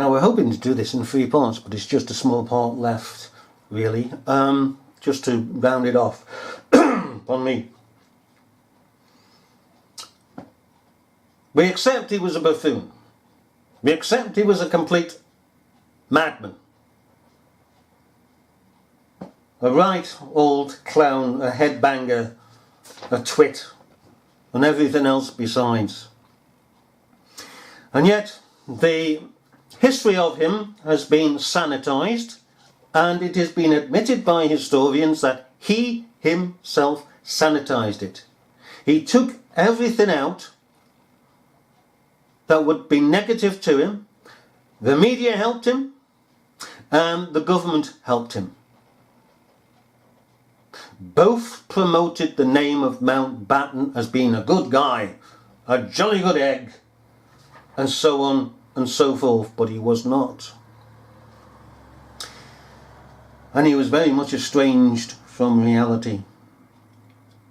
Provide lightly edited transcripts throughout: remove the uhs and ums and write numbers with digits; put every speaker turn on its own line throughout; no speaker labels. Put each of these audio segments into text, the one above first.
Now we're hoping to do this in 3 parts, but it's just a small part left, really, just to round it off. Pardon me. We accept he was a buffoon. We accept he was a complete madman. A right old clown, a headbanger, a twit, and everything else besides. And yet, the history of him has been sanitised, and it has been admitted by historians that he himself sanitised it. He took everything out that would be negative to him. The media helped him, and the government helped him. Both promoted the name of Mountbatten as being a good guy, a jolly good egg, and so on and so forth, but he was not. And he was very much estranged from reality.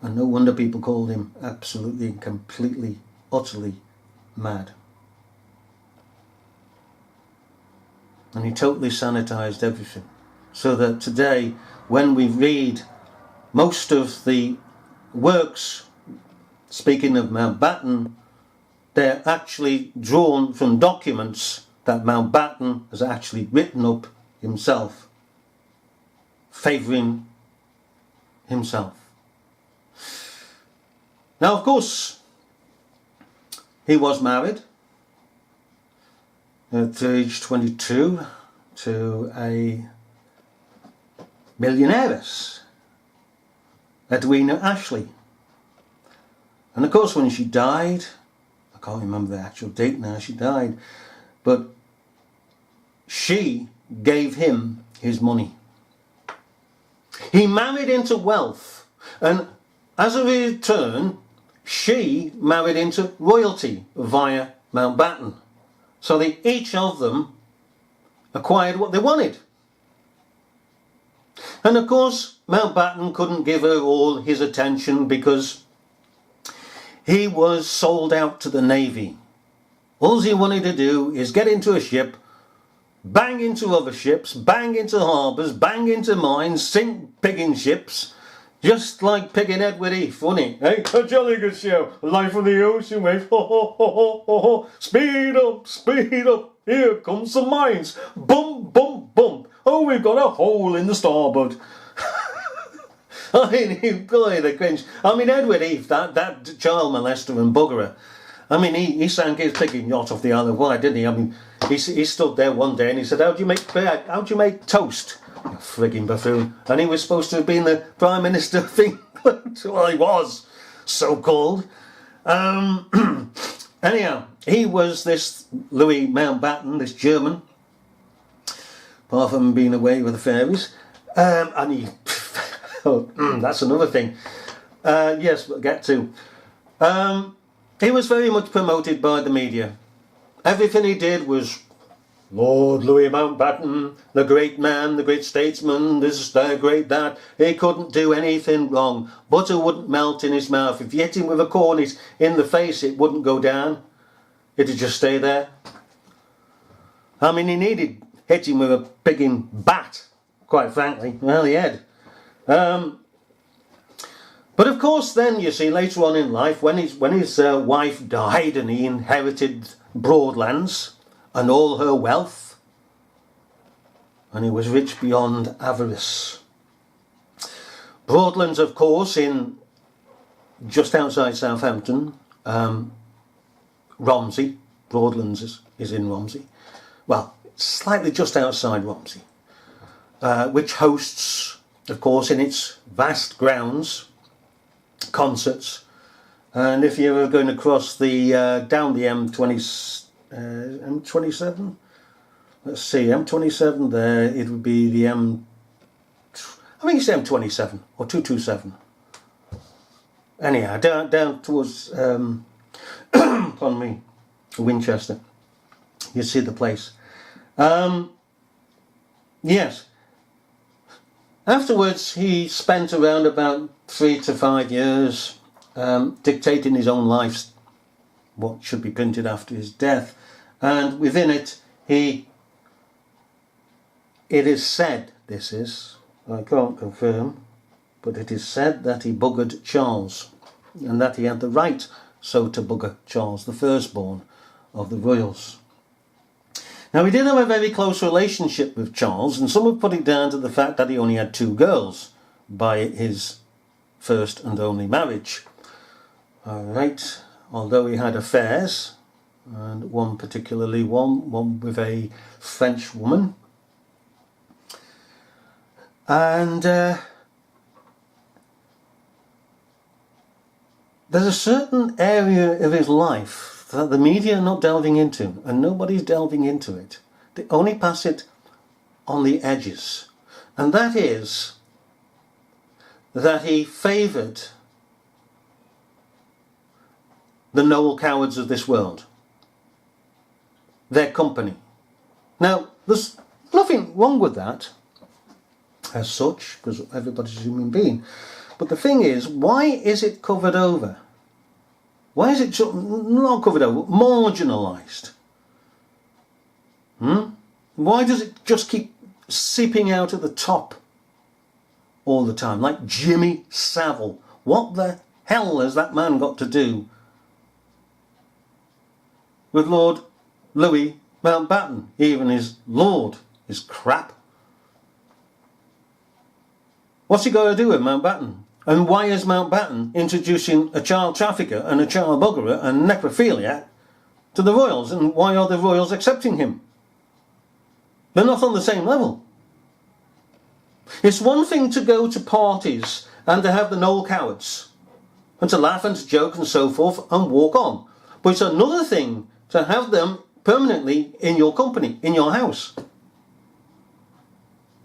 And no wonder people called him absolutely, completely, utterly mad. And he totally sanitised everything. So that today, when we read most of the works, speaking of Mountbatten, they're actually drawn from documents that Mountbatten has actually written up himself, favouring himself. Now, of course, he was married at age 22 to a millionairess, Edwina Ashley. And of course, when she died, I can't remember the actual date now she died, but she gave him his money. He married into wealth, and as a return, she married into royalty via Mountbatten. So they each of them acquired what they wanted. And of course, Mountbatten couldn't give her all his attention because he was sold out to the Navy. All he wanted to do is get into a ship, bang into other ships, bang into harbours, bang into mines, sink pigging ships, just like Pigging Edward Heath, wasn't it? Hey, a jolly good show. Life on the ocean wave. Ho, ho, ho, ho, ho, ho. Speed up, speed up. Here comes the mines. Bump, bump, bump. Oh, we've got a hole in the starboard. I mean, boy, the cringe. I mean, Edward Heath, that child molester and buggerer. I mean, he sank his pigging yacht off the Isle of Wight, didn't he? I mean, he stood there one day and he said, how do you make toast? You frigging buffoon. And he was supposed to have been the Prime Minister of England. Well, he was, so-called. Anyhow, he was this Louis Mountbatten, this German, apart from being away with the fairies. And he... oh, that's another thing. Yes, we'll get to. He was very much promoted by the media. Everything he did was Lord Louis Mountbatten, the great man, the great statesman, this, that, great that. He couldn't do anything wrong. Butter wouldn't melt in his mouth. If you hit him with a cornet in the face, it wouldn't go down. It'd just stay there. I mean, he needed hitting with a pigging bat, quite frankly. Well, he had. But of course, then you see later on in life, when his wife died and he inherited Broadlands and all her wealth, and he was rich beyond avarice. Broadlands, of course, in just outside Southampton, Romsey. Broadlands is in Romsey. Well, slightly just outside Romsey, which hosts, of course, in its vast grounds, concerts. And if you're going to cross the down the M27, let's see, M27 there, it would be the I think it's M27 or 227. Anyhow, down towards pardon me, Winchester, you see the place. Yes. Afterwards, he spent around about 3 to 5 years dictating his own life, what should be printed after his death. And within it, he it is said, I can't confirm, but it is said that he buggered Charles, and that he had the right so to bugger Charles, the firstborn of the royals. Now, he did have a very close relationship with Charles, and some have put it down to the fact that he only had 2 girls by his first and only marriage. Alright, although he had affairs, and one particularly one with a French woman. And there's a certain area of his life that the media are not delving into, and nobody's delving into it. They only pass it on the edges. And that is that he favoured the noble cowards of this world, their company. Now, there's nothing wrong with that as such, because everybody's a human being. But the thing is, why is it covered over? Why is it not covered over, marginalised? Why does it just keep seeping out at the top all the time? Like Jimmy Savile. What the hell has that man got to do with Lord Louis Mountbatten? Even his lord is crap. What's he got to do with Mountbatten? And why is Mountbatten introducing a child trafficker and a child buggerer and necrophiliac to the royals? And why are the royals accepting him? They're not on the same level. It's one thing to go to parties and to have the noble cowards and to laugh and to joke and so forth and walk on. But it's another thing to have them permanently in your company, in your house,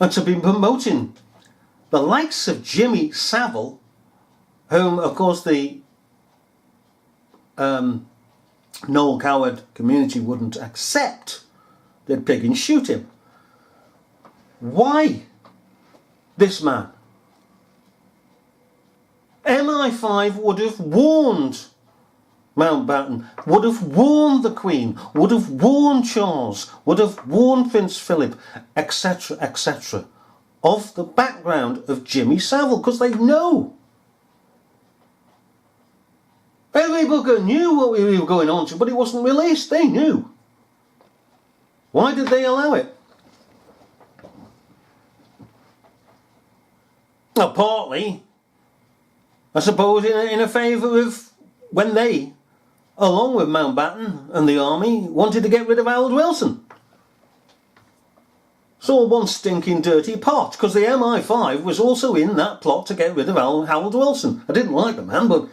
and to be promoting the likes of Jimmy Savile, whom, of course, the noble coward community wouldn't accept. They'd pig and shoot him. Why this man? MI5 would have warned Mountbatten, would have warned the Queen, would have warned Charles, would have warned Prince Philip, etc., etc., of the background of Jimmy Savile, because they know. Everybody knew what we were going on to, but it wasn't released. They knew. Why did they allow it? Now, partly, I suppose, in a favour of when they, along with Mountbatten and the army, wanted to get rid of Harold Wilson. It's all one stinking dirty pot, because the MI5 was also in that plot to get rid of Harold Wilson. I didn't like the man, but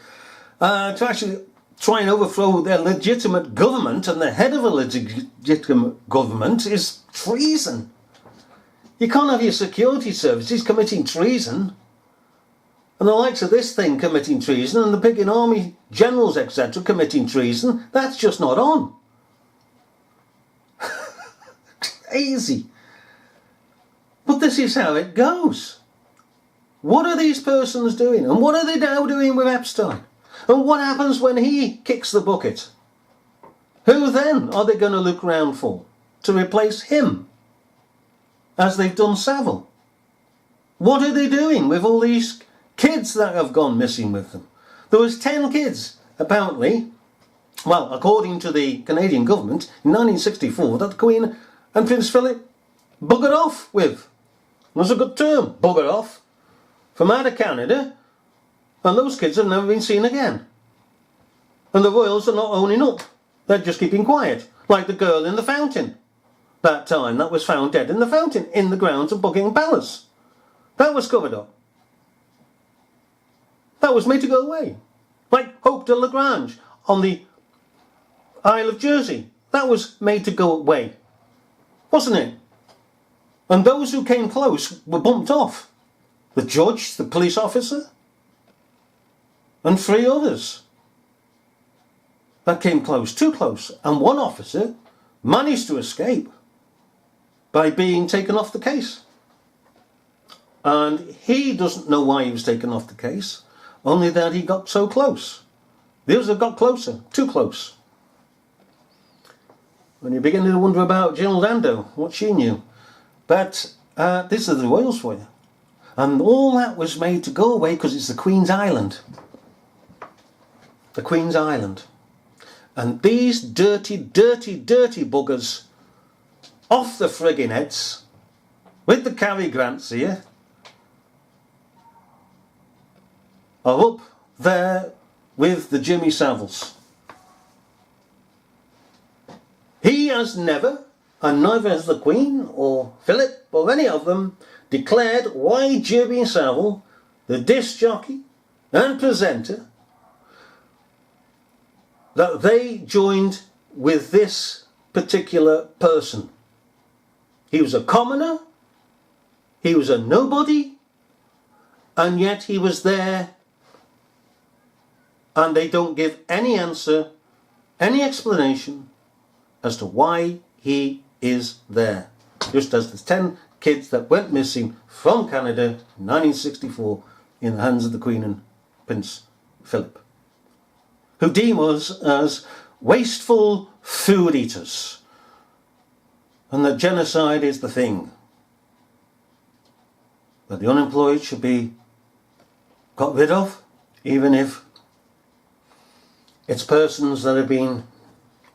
to actually try and overthrow their legitimate government and the head of a legitimate government is treason. You can't have your security services committing treason, and the likes of this thing committing treason, and the picking army generals, etc., committing treason. That's just not on. Crazy. But this is how it goes. What are these persons doing? And what are they now doing with Epstein? And what happens when he kicks the bucket? Who then are they going to look round for to replace him? As they've done Savile. What are they doing with all these kids that have gone missing with them? There was 10 kids, apparently, well, according to the Canadian government, in 1964, that the Queen and Prince Philip buggered off with. That's a good term, buggered off, from out of Canada, and those kids have never been seen again. And the royals are not owning up, they're just keeping quiet, like the girl in the fountain. That time that was found dead in the fountain, in the grounds of Buckingham Palace. That was covered up. That was made to go away. Like Hope de Lagrange on the Isle of Jersey. That was made to go away. Wasn't it? And those who came close were bumped off. The judge, the police officer, and 3 others. That came close, too close. And one officer managed to escape by being taken off the case. And he doesn't know why he was taken off the case, only that he got so close. The others got closer, too close. When you begin to wonder about Jill Dando, what she knew. But this is the royals for you. And all that was made to go away because it's the Queen's Island. The Queen's Island. And these dirty, dirty, dirty buggers off the friggin' heads with the Cary Grants here are up there with the Jimmy Saviles. He has never, and neither has the Queen or Philip or any of them, declared why Jimmy Savile, the disc jockey and presenter, that they joined with this particular person. He was a commoner, he was a nobody, and yet he was there, and they don't give any answer, any explanation as to why he is there. Just as the 10 kids that went missing from Canada in 1964 in the hands of the Queen and Prince Philip, who deem us as wasteful food eaters, and that genocide is the thing, that the unemployed should be got rid of, even if it's persons that have been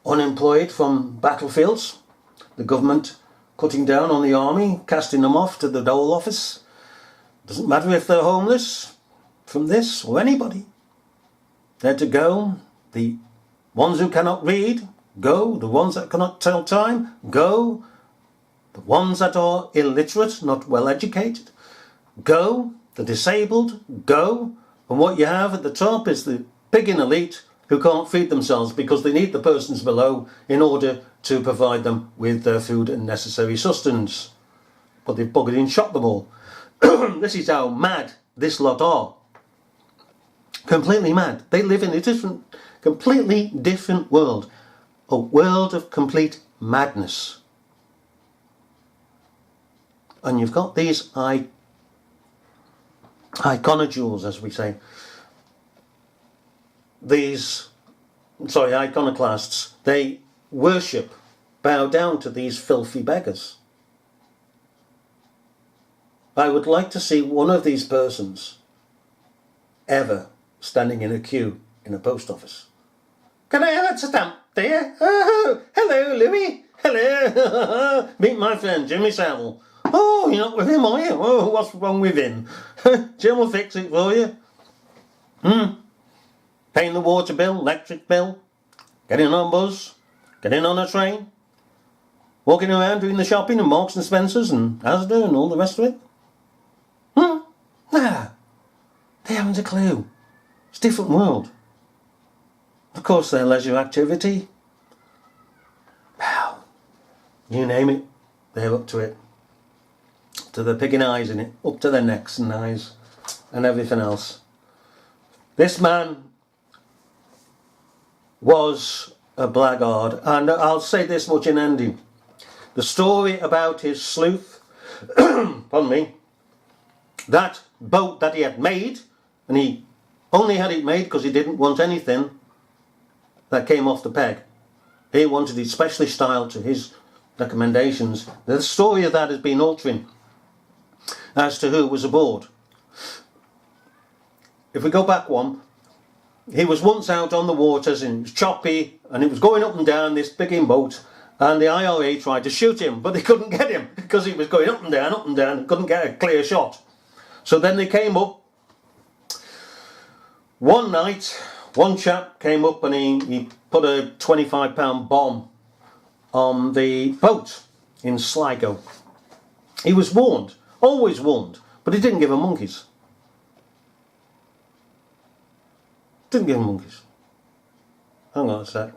unemployed from battlefields, the government cutting down on the army, casting them off to the dole office. Doesn't matter if they're homeless from this or anybody. They're to go. The ones who cannot read, go. The ones that cannot tell time, go. The ones that are illiterate, not well educated, go. The disabled, go. And what you have at the top is the pigging elite who can't feed themselves because they need the persons below in order to provide them with their food and necessary sustenance. But they've buggered and shot them all. This is how mad this lot are. Completely mad. They live in a completely different world. A world of complete madness. And you've got these iconoclasts, as we say. Iconoclasts. They worship, bow down to these filthy beggars. I would like to see one of these persons ever standing in a queue in a post office. Can I have a stamp, dear? Oh, hello, Louis. Hello. Meet my friend, Jimmy Savile. Oh, you're not with him, are you? Oh, what's wrong with him? Jim will fix it for you. Paying the water bill, electric bill, getting on a bus, getting on a train, walking around doing the shopping and Marks and Spencer's and Asda and all the rest of it. Nah, they haven't a clue. It's a different world. Of course, their leisure activity, wow, you name it, they're up to it. To the picking eyes in it, up to their necks and eyes and everything else. This man was a blackguard, and I'll say this much in ending. The story about his sleuth, pardon me, that boat that he had made, and he only had it made because he didn't want anything that came off the peg. He wanted it specially styled to his recommendations. The story of that has been altering as to who was aboard. If we go back one, he was once out on the waters and it was choppy and it was going up and down this big boat, and the IRA tried to shoot him, but they couldn't get him because he was going up and down and couldn't get a clear shot. So then they came up one night. One chap came up and he put a 25-pound bomb on the boat in Sligo. He was warned, always warned, but he didn't give a monkeys. Didn't give a monkeys. Hang on a sec.